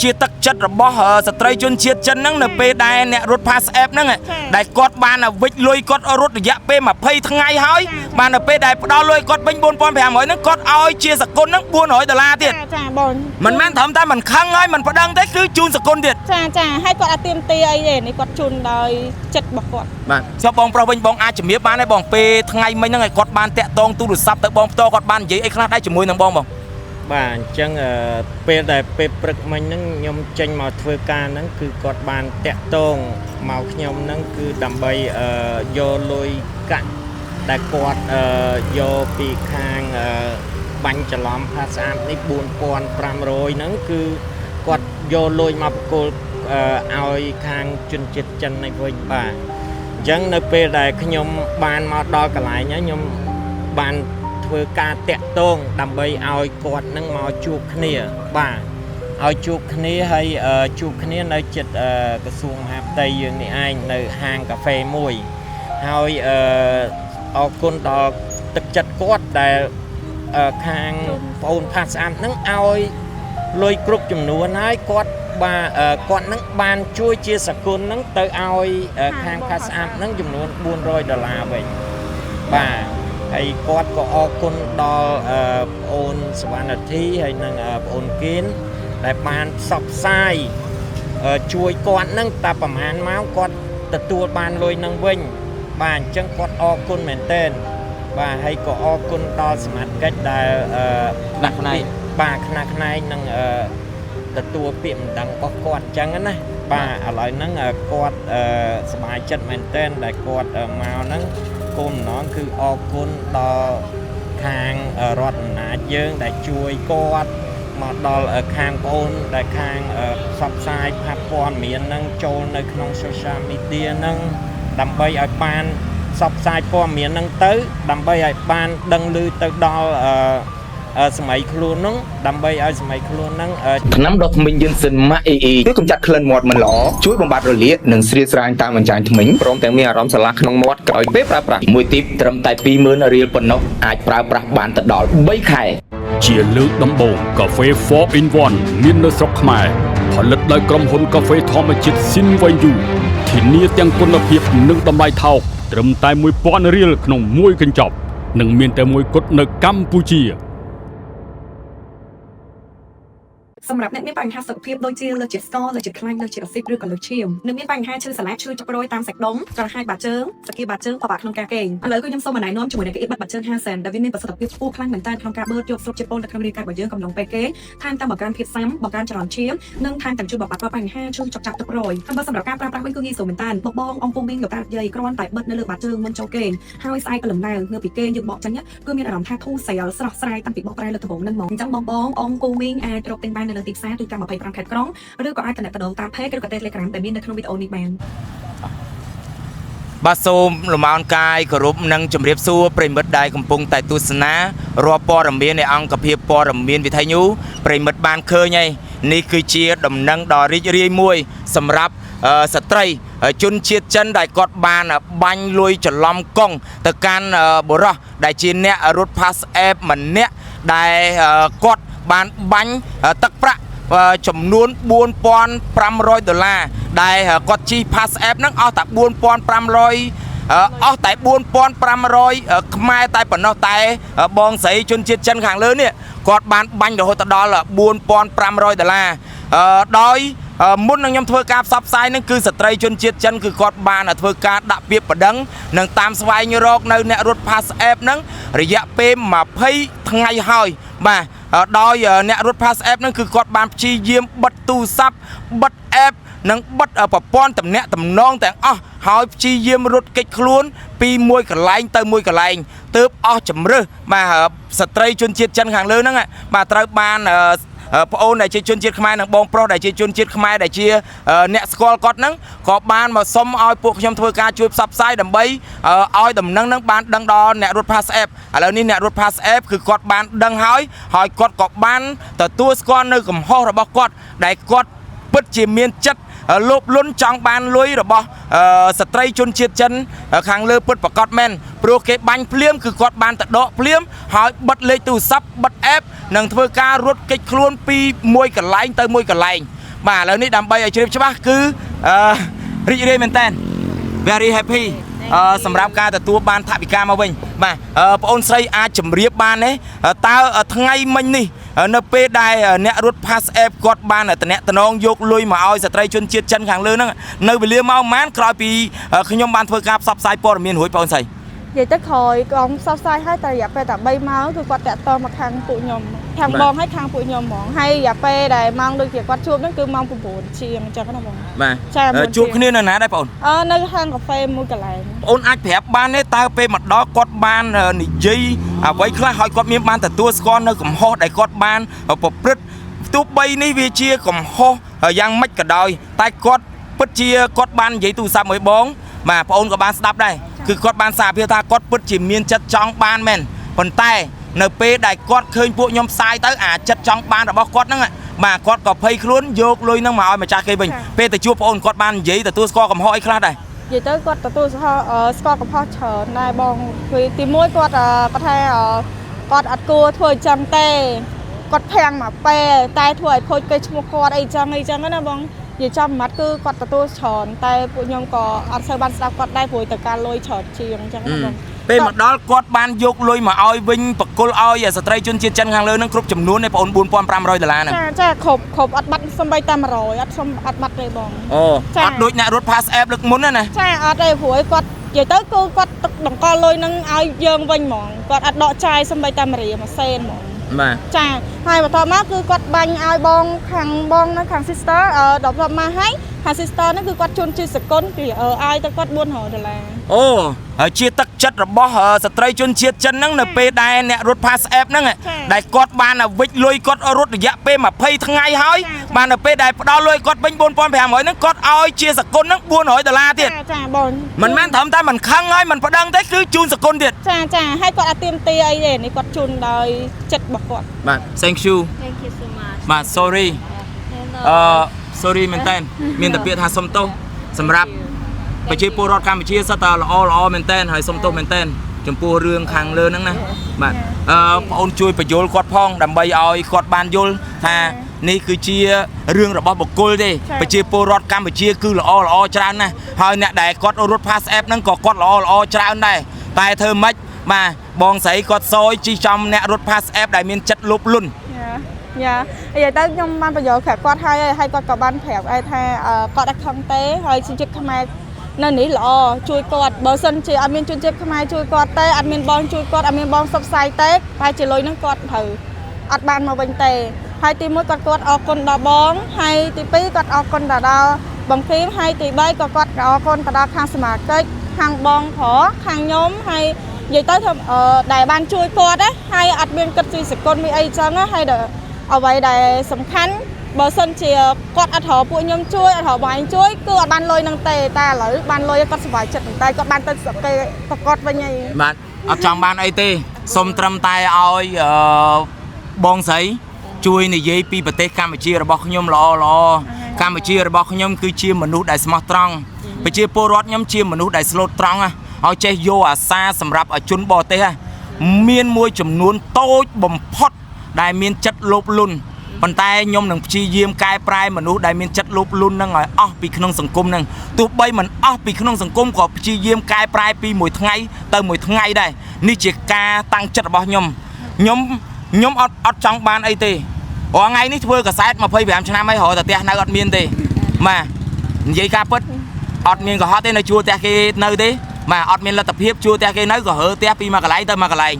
ជាទឹកចិត្តរបស់ស្ត្រីជនជាតិចិនហ្នឹងនៅពេលដែលអ្នករត់ pass app ហ្នឹងដែលគាត់បានវិចលុយគាត់រត់រយៈពេល20ថ្ងៃហើយបានទៅពេលដែលផ្ដល់លុយគាត់វិញ4500ហ្នឹងគាត់ឲ្យជាសកុនហ្នឹង$400ទៀតចាបងមិនមែនត្រឹមតែមិនខឹងហើយមិនប្តឹងទេគឺជូនសកុនទៀតចាហើយគាត់អត់ទៀមទីអីទេនេះគាត់ជូនដោយចិត្តរបស់គាត់បាទចុះបងប្រុសវិញបងអាចជំរាបបានទេបងពេលថ្ងៃមិញហ្នឹងឲ្យគាត់បានតាក់ទងទូរស័ព្ទទៅបងផ្ទាល់គាត់បាននិយាយអីខ្លះដែរជាមួយនឹងបងបាទអញ្ចឹងពេលដែលពេលព្រឹកមិញហ្នឹងខ្ញុំចេញមកធ្វើការហ្នឹងគឺគាត់បានតាក់ទងមកខ្ញុំហ្នឹងគឺដើម្បីយកលុយកាក់ដែលគាត់យកពីខាងបាញ់ច្រឡំ Pass App នេះ4500ហ្នឹងគឺគាត់យកលុយមកបកគលឲ្យខាងជនជាតិចិននេះវិញបាទអញ្ចឹងនៅពេលដែលខ្ញុំបានមកដល់កន្លែងហ្នឹងខ្ញុំបានធ្វើការតាក់ទងដើម្បីឲ្យគាត់នឹងមកជួបគ្នាបាទឲ្យជួបគ្នាហើយជួបគ្នានៅជិតក្រសួងមហាផ្ទៃយើងនេះឯងនៅហាងកាហ្វេមួយហើយអរគុណដល់ទឹកចិត្តគាត់ដែលខាងបងអូន Pass App ហ្នឹងឲ្យលុយគ្រប់ចំនួនហើយគាត់គាត់នឹងបានជួយជាសកុនហ្នឹងទៅឲ្យខាង Pass App ហ្នឹងចំនួន$400វិញបាទហើយគាត់ក៏អរគុណដល់បងអូនសវណ្ណធីហើយនិងបងអូនគៀនដែលបានផ្សព្វផ្សាយជួយគាត់នឹងតែប្រហែលម៉ោងគាត់ទទួលបានលុយនឹងវិញបាទអញ្ចឹងគាត់អរគុណមែនទែនបាទហើយក៏អរគុណដល់សមាជិកដែលដាក់ផ្នែកបាទខ្នះខ្នែងនឹងទទួលពាក្យមិនដឹងរបស់គាត់អញ្ចឹងណាបាទឥឡូវហ្នឹងគាត់សប្បាយចិត្តមែនទែនដែលគាត់មកហ្នឹងគោលបំណងគឺអរគុណដល់ខាងរដ្ឋអំណាចយើងដែលជួយគាត់មកដល់ខាងបងអូនដែលខាងផ្សព្វផ្សាយផាត់ព័ត៌មានហ្នឹងចូលនៅក្នុង social media ហ្នឹងដើម្បីឲ្យបានផ្សព្វផ្សាយព័ត៌មានហ្នឹងទៅដើម្បីឲ្យបានដឹងឮទៅដល់សម័យខ្លួនហ្នឹងដើម្បីឲ្យសម័យខ្លួនហ្នឹងថ្នាំដុសធ្មេញយឺនសិនម៉ាក់អ៊ីជួយកម្ចាត់ក្លិនមាត់មិនល្អជួយបំបត្តិរលាកនិងស្រាលស្រាញតាមបញ្ចាញធ្មេញព្រមទាំងមានអារម្មណ៍ស្រឡះក្នុងមាត់ក្រោយពេលប្រើប្រាស់មួយទីបត្រឹមតែ20000រៀលប៉ុណ្ណោះអាចប្រើប្រាស់បានទៅដល់3ខែជាលើកដំបូងកាហ្វេ 4 in 1មាននៅស្រុកខ្មែរផលិតដោយក្រុមហ៊ុនកាហ្វេធម្មជាតិស៊ីនវ៉ៃយូធានាទាំងគុណភាពនិងតម្លៃថោកត្រឹមតែ1000រៀលក្នុងមួយកញ្ចប់និងមានតែមួយគត់នៅកម្ពុជាសម្រាប់អ្នកមានបញ្ហាសុខភាពដូចជាលើសជាតិស្ករលើសជាតិខ្លាញ់លើសជាតិអាស៊ីតឬក៏លើសឈាមនិងមានបញ្ហាឈឺសន្លាក់ឈឺចុករយតាមសាច់ដុំចង្ហាយបាតជើងសគាបាតជើងពិបាកក្នុងការគេងឥឡូវគឺខ្ញុំសូមណែនាំជាមួយនឹងកៅអីបិទបាតជើង50ដែលវាមានប្រសិទ្ធភាពខ្ពស់ខ្លាំងមែនទែនក្នុងការបឺតយកស្រូបជាតិពុលនៅក្នុងរាងកាយរបស់យើងកំឡុងពេលគេងថែមទាំងបង្កើនភាពស៊ាំបង្កើនចរន្តឈាមនិងថែមទាំងជួយបំបត្តិបញ្ហាឈឺចុកចាប់ទឹករយហើយបើសម្រាប់ការប្រើប្រាស់វិញគឺងាយស្រួលមែនទែនបងអង្គពុំមីងលោកតាយាយគ្រាន់តែបិទនៅលើបាតជើងមុនចូលគេងហើយស្អែកព្រលឹមឡើងនៅពីគេងយើងបកចេញគឺមានអារម្មណ៍ថាធូរស្រាលស្រស់ស្រាយតាំងពីបកប្រែលើដំបូងនឹងមកអញ្ចឹងបងអង្គពុំមីងអាចរកទិញបាននៅលើទីផ្សារទូទាំង25ខេត្តក្រុងឬក៏អាចតំណតំតាម page ឬក៏ Telegram ដែលមាននៅក្នុងវីដេអូនេះបានបាទសូមលំអរកាយគោរពនិងជម្រាបសួរប្រិមិត្តដែលកំពុងតែទស្សនារាល់ព័ត៌មាននៃអង្គភាពព័ត៌មានវិទ្យុប្រិមិត្តបានឃើញហើយនេះគឺជាដំណឹងដ៏រីករាយមួយសម្រាប់ស្ត្រីជនជាតិចិនដែលគាត់បានបាញ់លុយច្រឡំកង់ទៅកាន់បុរសដែលជាអ្នករត់ Pass App ម្នាក់ដែលគាត់បានបាញ់ទឹកប្រាក់ចំនួន$4500ដែលគាត់ជី Pass App ហ្នឹងអស់តែ$4500អស់តែ$4500ខ្មែរតែប៉ុណ្ណោះតែបងស្រីជនជាតិចិនខាងលើនេះគាត់បានបាញ់រហូតដល់$4500ដោយមុននឹងខ្ញុំធ្វើការផ្សព្វផ្សាយហ្នឹងគឺស្ត្រីជនជាតិចិនគឺគាត់បានធ្វើការដាក់ពាក្យប្តឹងនិងតាមស្វែងរកនៅអ្នករត់ Pass App ហ្នឹងរយៈពេល20ថ្ងៃហើយបាទដោយអ្នករត់ Pass App ហ្នឹងគឺគាត់បានព្យាយាមបិទទូរស័ព្ទបិទ App និងបិទប្រព័ន្ធទំនាក់ទំនងទាំងអស់ហើយព្យាយាមរត់គេចខ្លួនពីមួយកន្លែងទៅមួយកន្លែងទើបអស់ជំរឿសបាទស្ត្រីជនជាតិចិនខាងលើហ្នឹងបាទត្រូវបានប្អូនដែលជាជនជាតិខ្មែរនិងបងប្រុសដែលជាជនជាតិខ្មែរដែលជាអ្នកស្គាល់គាត់ហ្នឹងក៏បានមកសុំឲ្យពួកខ្ញុំធ្វើការជួយផ្សព្វផ្សាយដើម្បីឲ្យដំណឹងហ្នឹងបានដឹងដល់អ្នករត់ Pass App ឥឡូវនេះអ្នករត់ Pass App គឺគាត់បានដឹងហើយគាត់ក៏បានទទួលស្គាល់នៅកំហុសរបស់គាត់ដែលគាត់ពិតជាមានចិត្តលោភលន់ចង់បានលុយរបស់ស្ត្រីជនជាតិចិនខាងលើពិតប្រកបមែនព្រោះគេបាញ់ភ្លាមគឺគាត់បានទៅដកភ្លាមហើយបិទលេខទូរស័ព្ទបិទ App និងធ្វើការរត់គេចខ្លួនពីមួយកន្លែងទៅមួយកន្លែង បាទឥឡូវនេះដើម្បីឲ្យជ្រាបច្បាស់គឺរីករាយមែនតើ very happy សម្រាប់ការទទួលបានថវិកាមកវិញបាទបងអូនស្រីអាចជម្រាបបានទេតើថ្ងៃមិញនេះនៅពេលដែលអ្នករត់ Pass App គាត់បានតំណងយកលុយមកឲ្យស្ត្រីជនជាតិចិនខាងលើហ្នឹងនៅវេលាម៉ោងប៉ុន្មានក្រោយពីខ្ញុំបានធ្វើការផ្សព្វផ្សាយព័ត៌មានរួចបងអូនស្រី និយាយទៅក្រោយកងផ្សព្វផ្សាយឲ្យតែរយៈពេលតែ3ម៉ោងគឺគាត់តាក់ទងមកខាងពួកខ្ញុំខាងបងឲ្យខាងពួកខ្ញុំហ្មងហើយរយៈពេលដែលម៉ោងដូចជាគាត់ជួបហ្នឹងគឺម៉ោង9ជាងអញ្ចឹងណាបងបាទជួបគ្នានៅណាដែរបងអូន នៅហាងកាហ្វេមួយកន្លែង បងអូនអាចប្រាប់បានទេតើពេលមកដល់គាត់បាននិយាយអ្វីខ្លះឲ្យគាត់មានបានទទួលស្គាល់នៅកំហុសដែលគាត់បានប្រព្រឹត្តទោះបីនេះវាជាកំហុសយ៉ាងម៉េចក៏ដោយតែគាត់ពិតជាគាត់បាននិយាយទូរស័ព្ទមួយបងបាទបងអូនក៏បានស្ដាប់ដែរគឺគាត់បានសារភាពថាគាត់ពិតជាមានចិត្តចង់បានមែនប៉ុន្តែនៅពេលដែលគាត់ឃើញពួកខ្ញុំផ្សាយទៅអាចចិត្តចង់បានរបស់គាត់ហ្នឹងបាទគាត់ក៏ភ័យខ្លួនយកលុយហ្នឹងមកឲ្យម្ចាស់គេវិញពេលទៅជួបបងអូនគាត់បាននិយាយទទួលស្គាល់កំហុសអីខ្លះដែរ និយាយទៅគាត់ទទួលស្គាល់កំហុសច្រើនដែរបងគឺទី1គាត់ថាគាត់អត់គួរធ្វើអញ្ចឹងទេគាត់ភាំងមកពេលតែធ្វើឲ្យខូចកេរ្តិ៍ឈ្មោះគាត់អីចឹងណាបងនិយាយចំម៉ាត់គឺគាត់ទទួលច្រើនតែពួកខ្ញុំក៏អត់សូវបានស្ដាប់គាត់ដែរព្រោះតែការលុយច្រើនជាងអញ្ចឹងណាបងពេលមកដល់គាត់បានយកលុយមកឲ្យវិញបកគលឲ្យស្ត្រីជនជាតិចិនខាងលើហ្នឹងគ្រប់ចំនួនទេបងអូន$4,500ហ្នឹងចាគ្រប់អត់បាត់សំបីតែ100អត់បាត់ទេបងអូអត់ដូចអ្នករត់ Pass App លើកមុនណាចាអត់ទេព្រោះគាត់និយាយទៅគឺគាត់ទឹកដង្កល់លុយហ្នឹងឲ្យយើងវិញហ្មងគាត់អត់ដកចាយសំបីតែ1រៀល1សេនហ្មងបាទចាហើយបន្តមកគឺគាត់បាញ់ឲ្យបងខាងបងនៅខាង sister ដល់ទៅមកហើយខាង sister ហ្នឹងគឺគាត់ជូនជាសគុណពីឲ្យទៅគាត់$400អូហើយជាទឹកចិត្តរបស់ស្ត្រីជនជាតិចិនហ្នឹងនៅពេលដែលអ្នករត់ Pass App ហ្នឹងដែលគាត់បានវិច្ចលុយគាត់រត់រយៈពេល20ថ្ងៃហើយបាននៅពេលដែលផ្ដល់លុយគាត់វិញ$4,500ហ្នឹងគាត់ឲ្យជាសគុណហ្នឹង$400ទៀតចាបងមិនមែនត្រឹមតែមិនខឹងហើយមិនប្តឹងទេគឺជូនសគុណទៀតចាហើយគាត់អត់ទៀមទាអីទេនេះគាត់ជូនដោយចិត្តរបស់គាត់បាទ thank you so much បាទ sorry sorry មែនតើមានតែពាក្យថាសុំទោសសម្រាប់ប្រជាពលរដ្ឋកម្ពុជាសិតតែល្អមែនតើហើយសុំទោសមែនតើចំពោះរឿងខាងលើហ្នឹងណាបាទបងអូនជួយបញ្យល់គាត់ផងដើម្បីឲ្យគាត់បានយល់ថានេះគឺជារឿងរបស់បុគ្គលទេប្រជាពលរដ្ឋកម្ពុជាគឺល្អច្រើនណាស់ហើយអ្នកដែលគាត់រត់ Pass App ហ្នឹងក៏គាត់ល្អច្រើនដែរតែធ្វើម៉េចបាទបងស្រីគាត់សយជីចំអ្នករត់ Pass App ដែលមានចិត្តលោភលន់យ៉ានិយាយទៅខ្ញុំបានបញ្យល់ប្រាប់គាត់ហើយគាត់ក៏បានប្រាប់ឲ្យថាគាត់អត់ខឹងទេហើយជនជាតិខ្មែរនៅនេះល្អជួយគាត់បើសិនជាអត់មានជនជាតិខ្មែរជួយគាត់ទេអត់មានបងជួយគាត់អត់មានបងសុបសាយទេតែជាលុយហ្នឹងគាត់ត្រូវអត់បានមកវិញទេហើយទី1គាត់អរគុណដល់បងហើយទី2គាត់អរគុណដល់បងភីមហើយទី3ក៏គាត់អរគុណទៅដល់ខាងសមាជិកខាងបងប្រុសខាងខ្ញុំហើយនិយាយទៅដែលបានជួយគាត់ណាហើយអត់មានគិតស៊ីសគុណមានអីចឹងណាហើយអ្វីដែលសំខាន់បើសិនជាគាត់អត់រកពួកខ្ញុំជួយអត់រកបងឯងជួយគឺអត់បានលុយនឹងទេតែឥឡូវបានលុយគាត់សុខចិត្តតែគាត់បានទៅស្រុកគេប្រកបវិញហើយបាទអត់ចង់បានអីទេសុំត្រឹមតែឲ្យបងស្រីជួយនិយាយពីប្រទេសកម្ពុជារបស់ខ្ញុំល្អកម្ពុជារបស់ខ្ញុំគឺជាមនុស្សដែលស្មោះត្រង់ប្រជាពលរដ្ឋខ្ញុំជាមនុស្សដែលស្លូតត្រង់ឲ្យចេះយកអាសាសម្រាប់ជនបរទេសមានមួយចំនួនតូចបំផុតដែលមានចិត្តលោភលន់ប៉ុន្តែខ្ញុំនឹងព្យាយាមកែប្រែមនុស្សដែលមានចិត្តលោភលន់នឹងឲ្យអស់ពីក្នុងសង្គមនឹងទោះបីមិនអស់ពីក្នុងសង្គមក៏ព្យាយាមកែប្រែពីមួយថ្ងៃទៅមួយថ្ងៃដែរនេះជាការតាំងចិត្តរបស់ខ្ញុំអត់ចង់បានអីទេរាល់ថ្ងៃនេះធ្វើកាសែត25ឆ្នាំហើយរហូតតែផ្ទះនៅអត់មានទេបាទនិយាយការពិតអត់មានកុហកទេនៅជួលផ្ទះគេនៅទេបាទអត់មានលទ្ធភាពជួលផ្ទះគេនៅក៏រើផ្ទះពីមួយកន្លែងទៅមួយកន្លែង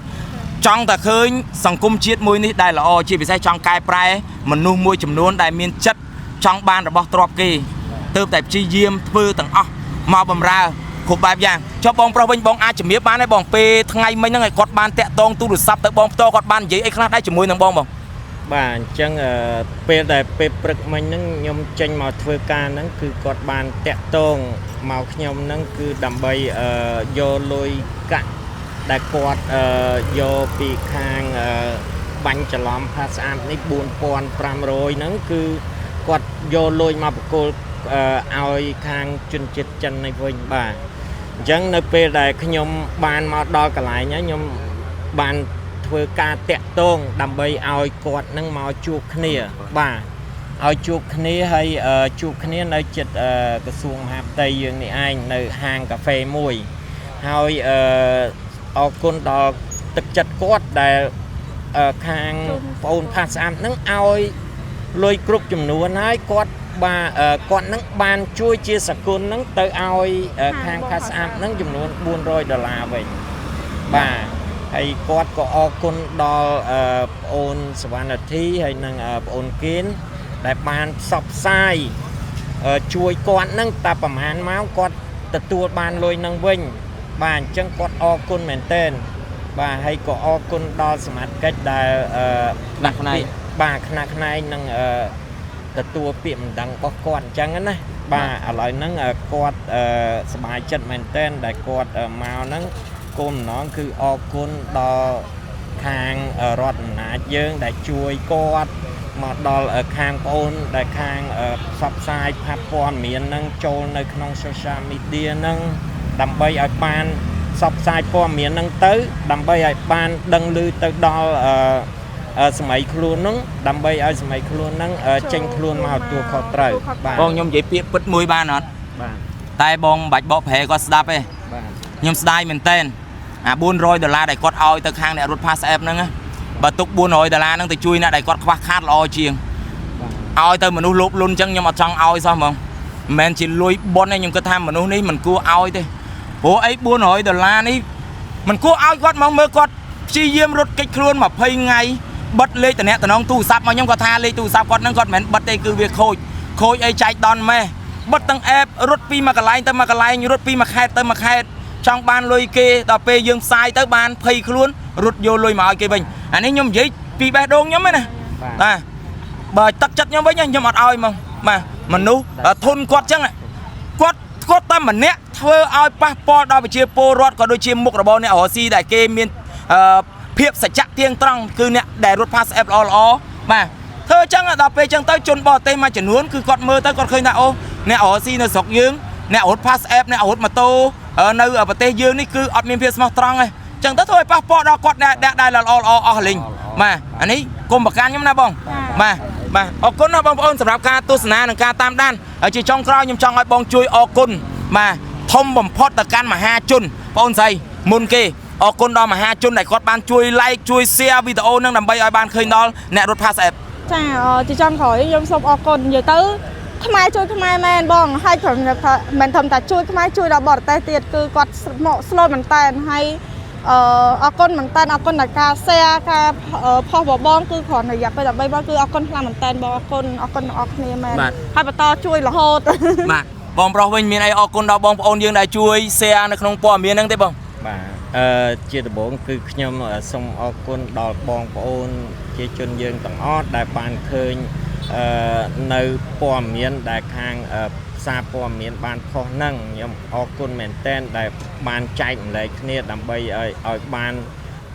ចង់តែឃើញសង្គមជាតិមួយនេះដែលល្អជាពិសេសចង់កែប្រែមនុស្សមួយចំនួនដែលមានចិត្តចង់បានរបស់ទ្រព្យគេទើបតែព្យាយាមធ្វើទាំងអស់មកបម្រើគ្រប់បែបយ៉ាងចុះបងប្រុសវិញបងអាចជំរាបបានទេបងពេលថ្ងៃមិញហ្នឹងឲ្យគាត់បានតាក់ទងទូរស័ព្ទទៅបងផ្ទាល់គាត់បាននិយាយអីខ្លះដែរជាមួយនឹងបងបាទអញ្ចឹងពេលដែលពេលព្រឹកមិញហ្នឹងខ្ញុំចេញមកធ្វើការហ្នឹងគឺគាត់បានតាក់ទងមកខ្ញុំហ្នឹងគឺដើម្បីយកលុយកាក់ដែលគាត់យកពីខាងបាញ់ច្រឡំ Pass App នេះ$4,500ហ្នឹងគឺគាត់យកលុយមកបកគលឲ្យខាងជនជាតិចិននេះវិញបាទអញ្ចឹងនៅពេលដែលខ្ញុំបានមកដល់កន្លែងហ្នឹងខ្ញុំបានធ្វើការតាក់ទងដើម្បីឲ្យគាត់នឹងមកជួបគ្នាបាទ ឲ្យជួបគ្នាហើយជួបគ្នានៅចិត្តក្រសួងមហាផ្ទៃយើងនេះឯងនៅហាងកាហ្វេមួយហើយអរគុណដល់ទឹកចិត្តគាត់ដែលខាងបងអូនផាសស្អាតហ្នឹងឲ្យលុយគ្រប់ចំនួនហើយគាត់គាត់នឹងបានជួយជាសគុណហ្នឹងទៅឲ្យខាងផាសស្អាតហ្នឹងចំនួន$400វិញបាទហើយគាត់ក៏អរគុណដល់បងអូនសវណ្ណធីហើយនិងបងអូនគៀនដែលបានផ្សព្វផ្សាយជួយគាត់នឹងតែប្រហែលម៉ោងគាត់ទទួលបានលុយនឹងវិញបាទអញ្ចឹងគាត់អរគុណមែនទែនបាទហើយក៏អរគុណដល់សមាជិកដែលដាក់ផ្នែកបាទខ្នះខ្នែងនឹងទទួលពាក្យមិនដឹងរបស់គាត់អញ្ចឹងណាបាទឥឡូវហ្នឹងគាត់សប្បាយចិត្តមែនទែនដែលគាត់មកហ្នឹងគោលបំណងគឺអរគុណដល់ខាងរដ្ឋអំណាចយើងដែលជួយគាត់មកដល់ខាងប្អូនដែលខាងផ្សព្វផ្សាយផាត់ព័ត៌មាននឹងចូលនៅក្នុង social media នឹងដើម្បីឲ្យបានផ្សព្វផ្សាយព័ត៌មាននឹងទៅដើម្បីឲ្យបានដឹងឮទៅដល់សម័យខ្លួននឹងដើម្បីឲ្យសម័យខ្លួននឹងចេញខ្លួនមកទួលខុសត្រូវបាទបងខ្ញុំនិយាយពាក្យពិតមួយបានអត់បាទតែបងមិនបាច់បកប្រែគាត់ស្ដាប់ទេបាទខ្ញុំស្ដាយមែនតើអា$400ដែលគាត់ឲ្យទៅខាងអ្នករត់ Pass App ហ្នឹងបើទុក$400ហ្នឹងទៅជួយអ្នកដែលគាត់ខ្វះខាតល្អជាងឲ្យទៅមនុស្សលោភលន់អញ្ចឹងខ្ញុំអត់ចង់ឲ្យសោះហ្មងមិនមែនជាលុយប៉ុនទេខ្ញុំគិតថាមនុស្សនេះមិនគួរឲ្យទេព្រោះអី$400នេះមិនគួរឲ្យគាត់មកមើលគាត់ព្យាយាមរត់គេចខ្លួន20ថ្ងៃបិទលេខតំណែងទូរស័ព្ទមកខ្ញុំគាត់ថាលេខទូរស័ព្ទគាត់ហ្នឹងគាត់មិនមែនបិទទេគឺវាខូចអីចែកដនម៉េះបិទទាំង app រត់ពីមួយកន្លែងទៅមួយកន្លែងរត់ពីមួយខេត្តទៅមួយខេត្តចង់បានលុយគេដល់ពេលយើងផ្សាយទៅបានភ័យខ្លួនរត់យកលុយមកឲ្យគេវិញអានេះខ្ញុំនិយាយពីបេះដូងខ្ញុំណាបាទបើទឹកចិត្តខ្ញុំវិញខ្ញុំអត់ឲ្យហ្មងបាទមនុស្សធុនគាត់ចឹងគាត់តែម្នាក់ធ្វើឲ្យប៉ះពាល់ដល់ប្រជាពលរដ្ឋក៏ដូចជាមុខរបរអ្នករស់ស៊ីដែលគេមានភាពសច្ចៈទៀងត្រង់គឺអ្នកដែលរត់ Pass App ល្អបាទធ្វើចឹងដល់ពេលចឹងទៅជនបរទេសមួយចំនួនគឺគាត់មើលទៅគាត់ឃើញថាអូអ្នករស់ស៊ីនៅស្រុកយើងអ្នករត់ Pass App អ្នករត់ម៉ូតូនៅប្រទេសយើងនេះគឺអត់មានភាពស្មោះត្រង់ទេចឹងទៅធ្វើឲ្យប៉ះពាល់ដល់គាត់ដែលល្អអស់លេងបាទអានេះគុំប្រកាន់ខ្ញុំណាបងបាទអរគុណណាបងប្អូនសម្រាប់ការទស្សនានិងការតាមដានជាចុងក្រោយខ្ញុំចង់ឲ្យបងជួយអរគុណបាទធំបំផុតទៅកាន់មហាជនបងអូនស្រីមុនគេអរគុណដល់មហាជនដែលគាត់បានជួយ like ជួយ share វីដេអូនឹងដើម្បីឲ្យបានឃើញដល់អ្នករត់ Pass App ចាជាចុងក្រោយខ្ញុំសូមអរគុណនិយាយទៅខ្មែរជួយខ្មែរមែនបងហើយគ្រាន់តែមិនធម្មតាជួយខ្មែរជួយដល់បរទេសទៀតគឺគាត់មកស្លូតមែនតើហើយអរគុណមែនតើអរគុណដល់ការ share ការផុសបងគឺគ្រាន់តែរយៈពេល13បងគឺអរគុណខ្លាំងមែនតើបងអរគុណអ្នកគ្នាមែនហើយបន្តជួយរហូតបាទបងប្រុសវិញមានអីអរគុណដល់បងប្អូនយើងដែលជួយ share នៅក្នុងព័ត៌មានហ្នឹងទេបងបាទជាដំបូងគឺខ្ញុំសូមអរគុណដល់បងប្អូនជាជនយើងទាំងអស់ដែលបានឃើញនៅព័ត៌មានដែលខាងសារព័ត៌មានបានផុសហ្នឹងខ្ញុំអរគុណមែនទែនដែលបានចែកម្លែកគ្នាដើម្បីឲ្យបាន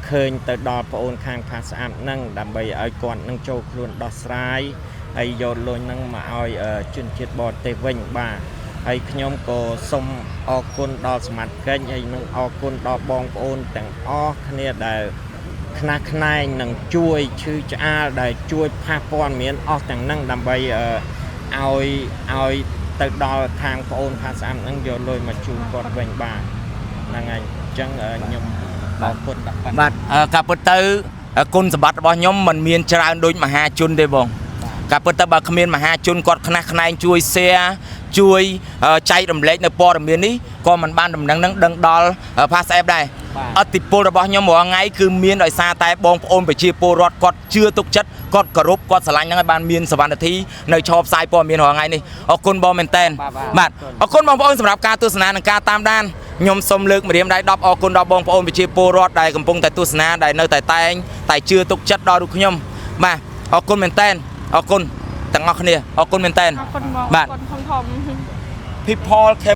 ឃើញទៅដល់បងប្អូនខាង Pass App ហ្នឹងដើម្បីឲ្យគាត់នឹងចូលខ្លួនដោះស្រាយហើយយកលុយហ្នឹងមកឲ្យជនជាតិបរទេសវិញបាទហើយខ្ញុំក៏សូមអរគុណដល់សមាជិកហើយនឹងអរគុណដល់បងប្អូនទាំងអស់គ្នាដែលខ្នះខ្នែងនឹងជួយឈឺឆ្អាលដែលជួយផាសព័ត៌មានអស់ទាំងហ្នឹងដើម្បីឲ្យទៅដល់ខាងបងអូន Pass App ហ្នឹងយកលុយមកជូនគាត់វិញបាទហ្នឹងហើយអញ្ចឹងខ្ញុំអរគុណបាទការពិតទៅគុណសម្បត្តិរបស់ខ្ញុំមិនមានច្រើនដូចមហាជនទេបងការពិតទៅបើគ្មានមហាជនគាត់ខ្នះខ្នែងជួយ share ជួយចែករំលែកនៅព័ត៌មាននេះក៏មិនបានដំណឹងនឹងដឹងដល់ Pass App ដែរអតិពលរបស់ខ្ញុំរាល់ថ្ងៃគឺមានដោយសារតែបងប្អូនប្រជាពលរដ្ឋគាត់ជឿទុកចិត្តគាត់គោរពគាត់ស្រឡាញ់ហ្នឹងឲ្យបានមានសវណ្ណធីនៅឆផ្សាយព័ត៌មានរាល់ថ្ងៃនេះអរគុណបងមែនតើបាទអរគុណបងប្អូនសម្រាប់ការទស្សនានិងការតាមដានខ្ញុំសូមលើកម្រាមដៃ10អរគុណដល់បងប្អូនប្រជាពលរដ្ឋដែលកំពុងតែទស្សនាដែលនៅតែជឿទុកចិត្តដល់រូបខ្ញុំបាទអរគុណមែនតើអរគុណទាំងអស់គ្នាអរគុណមែនតើអរគុណបងអរគុណធំPeople